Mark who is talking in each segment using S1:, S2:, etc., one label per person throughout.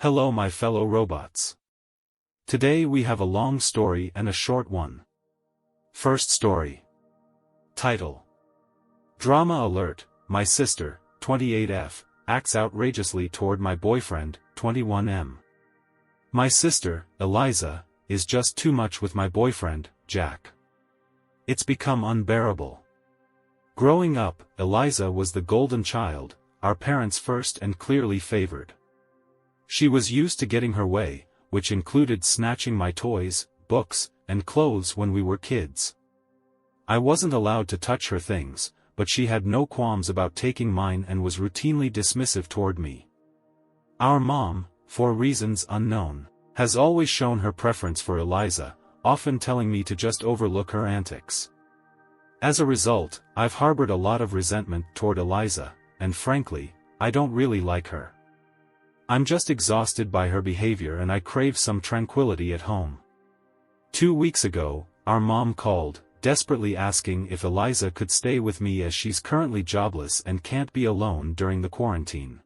S1: Hello my fellow robots. Today we have a long story and a short one. First story. Title. Drama alert, my sister, 28F, acts outrageously toward my boyfriend, 21M. My sister, Eliza, is just too much with my boyfriend, Jack. It's become unbearable. Growing up, Eliza was the golden child, our parents' first and clearly favored. She was used to getting her way, which included snatching my toys, books, and clothes when we were kids. I wasn't allowed to touch her things, but she had no qualms about taking mine and was routinely dismissive toward me. Our mom, for reasons unknown, has always shown her preference for Eliza, often telling me to just overlook her antics. As a result, I've harbored a lot of resentment toward Eliza, and frankly, I don't really like her. I'm just exhausted by her behavior and I crave some tranquility at home. 2 weeks ago, our mom called, desperately asking if Eliza could stay with me as she's currently jobless and can't be alone during the quarantine.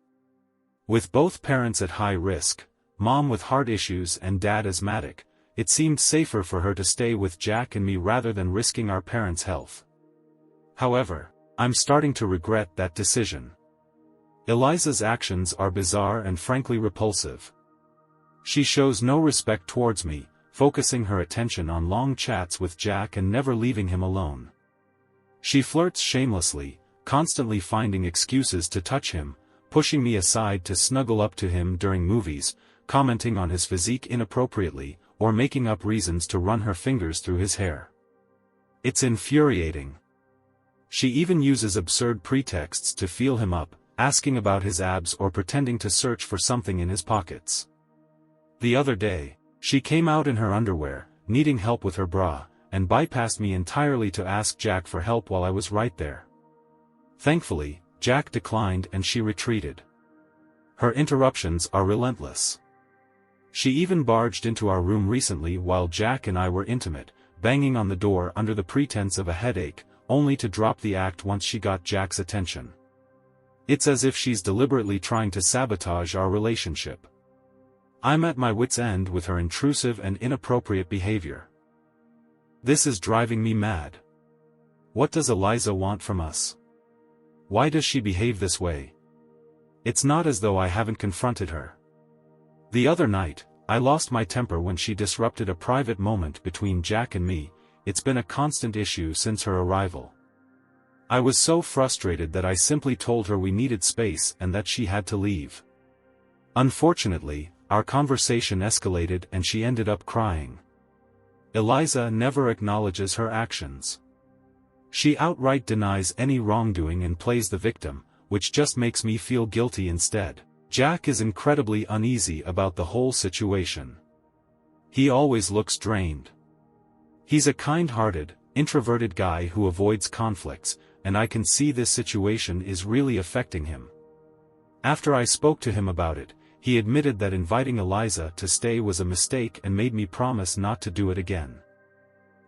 S1: With both parents at high risk, mom with heart issues and dad asthmatic, it seemed safer for her to stay with Jack and me rather than risking our parents' health. However, I'm starting to regret that decision. Eliza's actions are bizarre and frankly repulsive. She shows no respect towards me, focusing her attention on long chats with Jack and never leaving him alone. She flirts shamelessly, constantly finding excuses to touch him, pushing me aside to snuggle up to him during movies, commenting on his physique inappropriately, or making up reasons to run her fingers through his hair. It's infuriating. She even uses absurd pretexts to feel him up, asking about his abs or pretending to search for something in his pockets. The other day, she came out in her underwear, needing help with her bra, and bypassed me entirely to ask Jack for help while I was right there. Thankfully, Jack declined and she retreated. Her interruptions are relentless. She even barged into our room recently while Jack and I were intimate, banging on the door under the pretense of a headache, only to drop the act once she got Jack's attention. It's as if she's deliberately trying to sabotage our relationship. I'm at my wit's end with her intrusive and inappropriate behavior. This is driving me mad. What does Eliza want from us? Why does she behave this way? It's not as though I haven't confronted her. The other night, I lost my temper when she disrupted a private moment between Jack and me. It's been a constant issue since her arrival. I was so frustrated that I simply told her we needed space and that she had to leave. Unfortunately, our conversation escalated and she ended up crying. Eliza never acknowledges her actions. She outright denies any wrongdoing and plays the victim, which just makes me feel guilty instead. Jack is incredibly uneasy about the whole situation. He always looks drained. He's a kind-hearted, introverted guy who avoids conflicts, and I can see this situation is really affecting him. After I spoke to him about it, he admitted that inviting Eliza to stay was a mistake and made me promise not to do it again.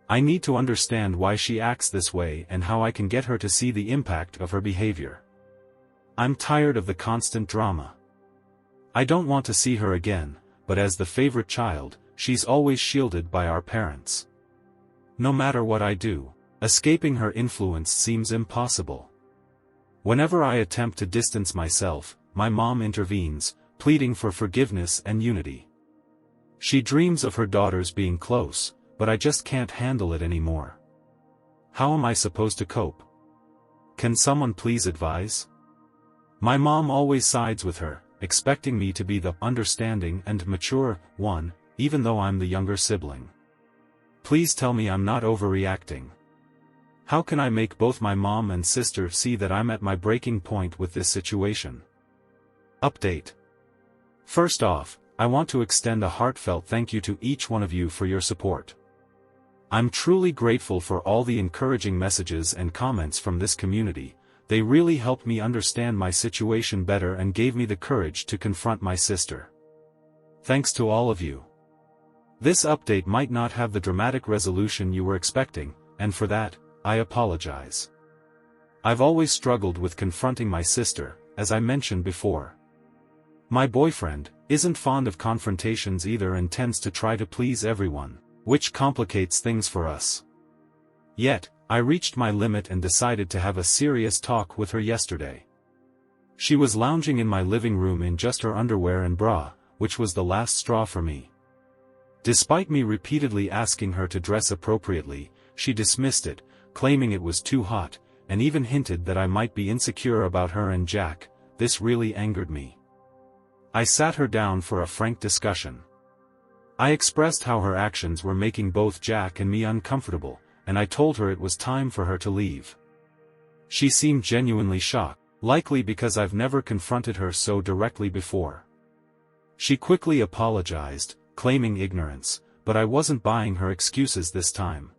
S1: I need to understand why she acts this way and how I can get her to see the impact of her behavior. I'm tired of the constant drama. I don't want to see her again, but as the favorite child, she's always shielded by our parents. No matter what I do, escaping her influence seems impossible. Whenever I attempt to distance myself, my mom intervenes, pleading for forgiveness and unity. She dreams of her daughters being close, but I just can't handle it anymore. How am I supposed to cope? Can someone please advise? My mom always sides with her, expecting me to be the understanding and mature one, even though I'm the younger sibling. Please tell me I'm not overreacting. How can I make both my mom and sister see that I'm at my breaking point with this situation? Update. First off, I want to extend a heartfelt thank you to each one of you for your support. I'm truly grateful for all the encouraging messages and comments from this community. They really helped me understand my situation better and gave me the courage to confront my sister. Thanks to all of you. This update might not have the dramatic resolution you were expecting, and for that, I apologize. I've always struggled with confronting my sister, as I mentioned before. My boyfriend isn't fond of confrontations either and tends to try to please everyone, which complicates things for us. Yet, I reached my limit and decided to have a serious talk with her yesterday. She was lounging in my living room in just her underwear and bra, which was the last straw for me. Despite me repeatedly asking her to dress appropriately, she dismissed it, claiming it was too hot, and even hinted that I might be insecure about her and Jack. This really angered me. I sat her down for a frank discussion. I expressed how her actions were making both Jack and me uncomfortable, and I told her it was time for her to leave. She seemed genuinely shocked, likely because I've never confronted her so directly before. She quickly apologized, claiming ignorance, but I wasn't buying her excuses this time.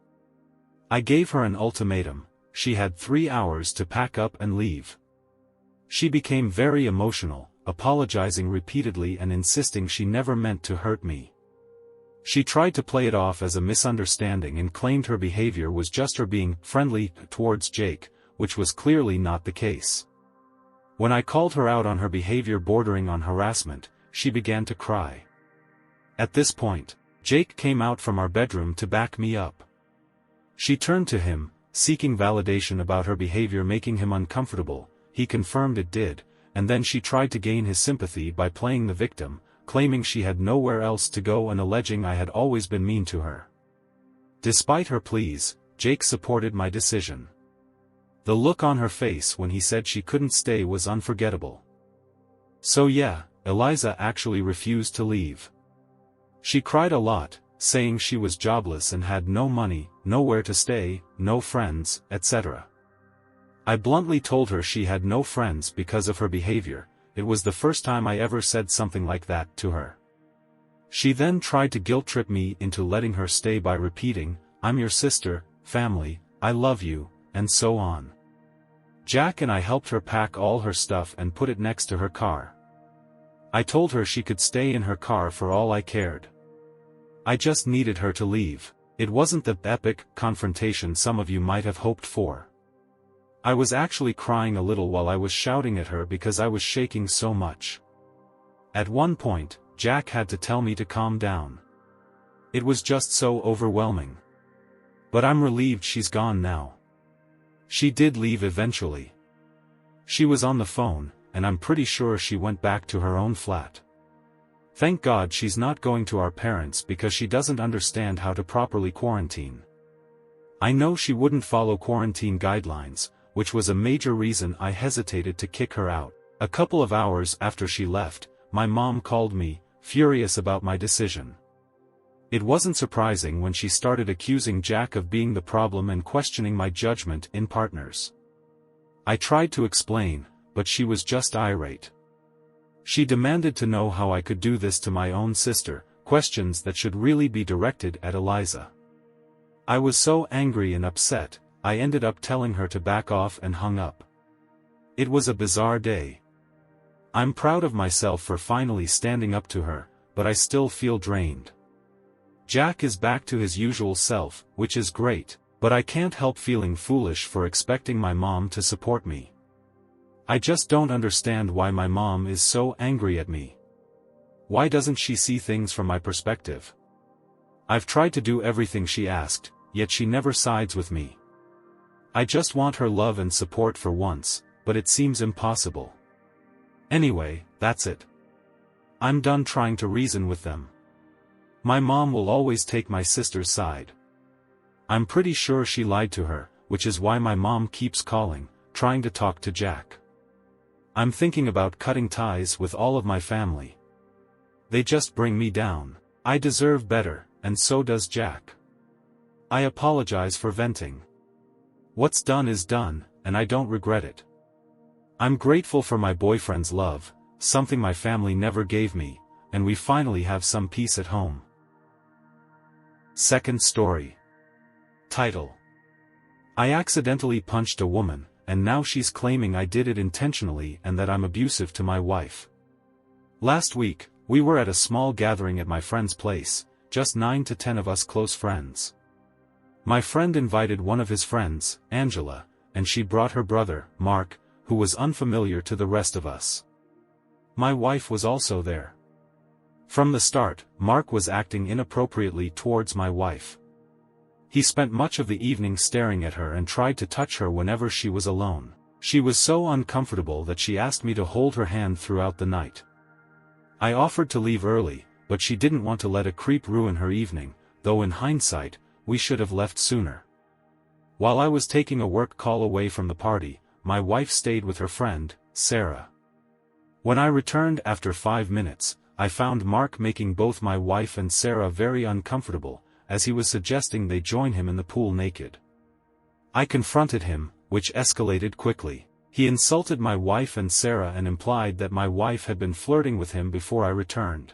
S1: I gave her an ultimatum. She had 3 hours to pack up and leave. She became very emotional, apologizing repeatedly and insisting she never meant to hurt me. She tried to play it off as a misunderstanding and claimed her behavior was just her being friendly towards Jake, which was clearly not the case. When I called her out on her behavior bordering on harassment, she began to cry. At this point, Jake came out from our bedroom to back me up. She turned to him, seeking validation about her behavior making him uncomfortable. He confirmed it did, and then she tried to gain his sympathy by playing the victim, claiming she had nowhere else to go and alleging I had always been mean to her. Despite her pleas, Jake supported my decision. The look on her face when he said she couldn't stay was unforgettable. So yeah, Eliza actually refused to leave. She cried a lot, saying she was jobless and had no money, nowhere to stay, no friends, etc. I bluntly told her she had no friends because of her behavior. It was the first time I ever said something like that to her. She then tried to guilt-trip me into letting her stay by repeating, "I'm your sister, family, I love you," and so on. Jack and I helped her pack all her stuff and put it next to her car. I told her she could stay in her car for all I cared. I just needed her to leave. It wasn't the epic confrontation some of you might have hoped for. I was actually crying a little while I was shouting at her because I was shaking so much. At one point, Jack had to tell me to calm down. It was just so overwhelming. But I'm relieved she's gone now. She did leave eventually. She was on the phone, and I'm pretty sure she went back to her own flat. Thank God she's not going to our parents because she doesn't understand how to properly quarantine. I know she wouldn't follow quarantine guidelines, which was a major reason I hesitated to kick her out. A couple of hours after she left, my mom called me, furious about my decision. It wasn't surprising when she started accusing Jack of being the problem and questioning my judgment in partners. I tried to explain, but she was just irate. She demanded to know how I could do this to my own sister, questions that should really be directed at Eliza. I was so angry and upset, I ended up telling her to back off and hung up. It was a bizarre day. I'm proud of myself for finally standing up to her, but I still feel drained. Jack is back to his usual self, which is great, but I can't help feeling foolish for expecting my mom to support me. I just don't understand why my mom is so angry at me. Why doesn't she see things from my perspective? I've tried to do everything she asked, yet she never sides with me. I just want her love and support for once, but it seems impossible. Anyway, that's it. I'm done trying to reason with them. My mom will always take my sister's side. I'm pretty sure she lied to her, which is why my mom keeps calling, trying to talk to Jack. I'm thinking about cutting ties with all of my family. They just bring me down. I deserve better, and so does Jack. I apologize for venting. What's done is done, and I don't regret it. I'm grateful for my boyfriend's love, something my family never gave me, and we finally have some peace at home. Second story. Title: I accidentally punched a woman, and now she's claiming I did it intentionally and that I'm abusive to my wife. Last week, we were at a small gathering at my friend's place, just 9 to 10 of us close friends. My friend invited one of his friends, Angela, and she brought her brother, Mark, who was unfamiliar to the rest of us. My wife was also there. From the start, Mark was acting inappropriately towards my wife. He spent much of the evening staring at her and tried to touch her whenever she was alone. She was so uncomfortable that she asked me to hold her hand throughout the night. I offered to leave early, but she didn't want to let a creep ruin her evening, though in hindsight, we should have left sooner. While I was taking a work call away from the party, my wife stayed with her friend, Sarah. When I returned after 5 minutes, I found Mark making both my wife and Sarah very uncomfortable, as he was suggesting they join him in the pool naked. I confronted him, which escalated quickly. He insulted my wife and Sarah and implied that my wife had been flirting with him before I returned.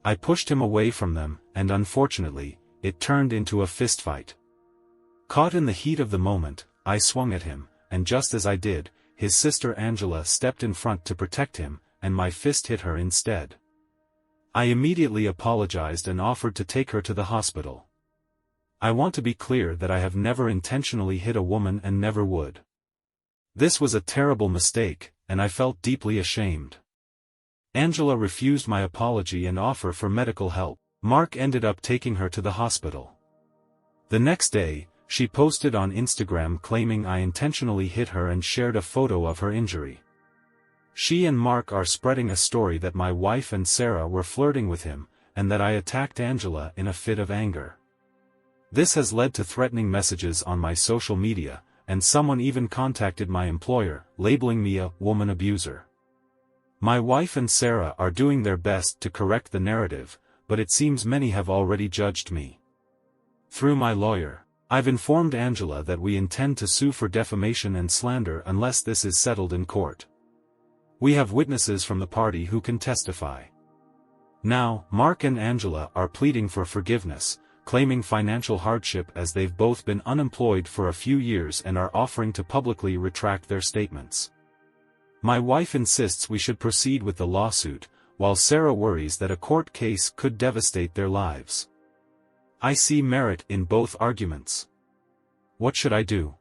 S1: I pushed him away from them, and unfortunately, it turned into a fistfight. Caught in the heat of the moment, I swung at him, and just as I did, his sister Angela stepped in front to protect him, and my fist hit her instead. I immediately apologized and offered to take her to the hospital. I want to be clear that I have never intentionally hit a woman and never would. This was a terrible mistake, and I felt deeply ashamed. Angela refused my apology and offer for medical help. Mark ended up taking her to the hospital. The next day, she posted on Instagram claiming I intentionally hit her and shared a photo of her injury. She and Mark are spreading a story that my wife and Sarah were flirting with him, and that I attacked Angela in a fit of anger. This has led to threatening messages on my social media, and someone even contacted my employer, labeling me a woman abuser. My wife and Sarah are doing their best to correct the narrative, but it seems many have already judged me. Through my lawyer, I've informed Angela that we intend to sue for defamation and slander unless this is settled in court. We have witnesses from the party who can testify. Now, Mark and Angela are pleading for forgiveness, claiming financial hardship as they've both been unemployed for a few years and are offering to publicly retract their statements. My wife insists we should proceed with the lawsuit, while Sarah worries that a court case could devastate their lives. I see merit in both arguments. What should I do?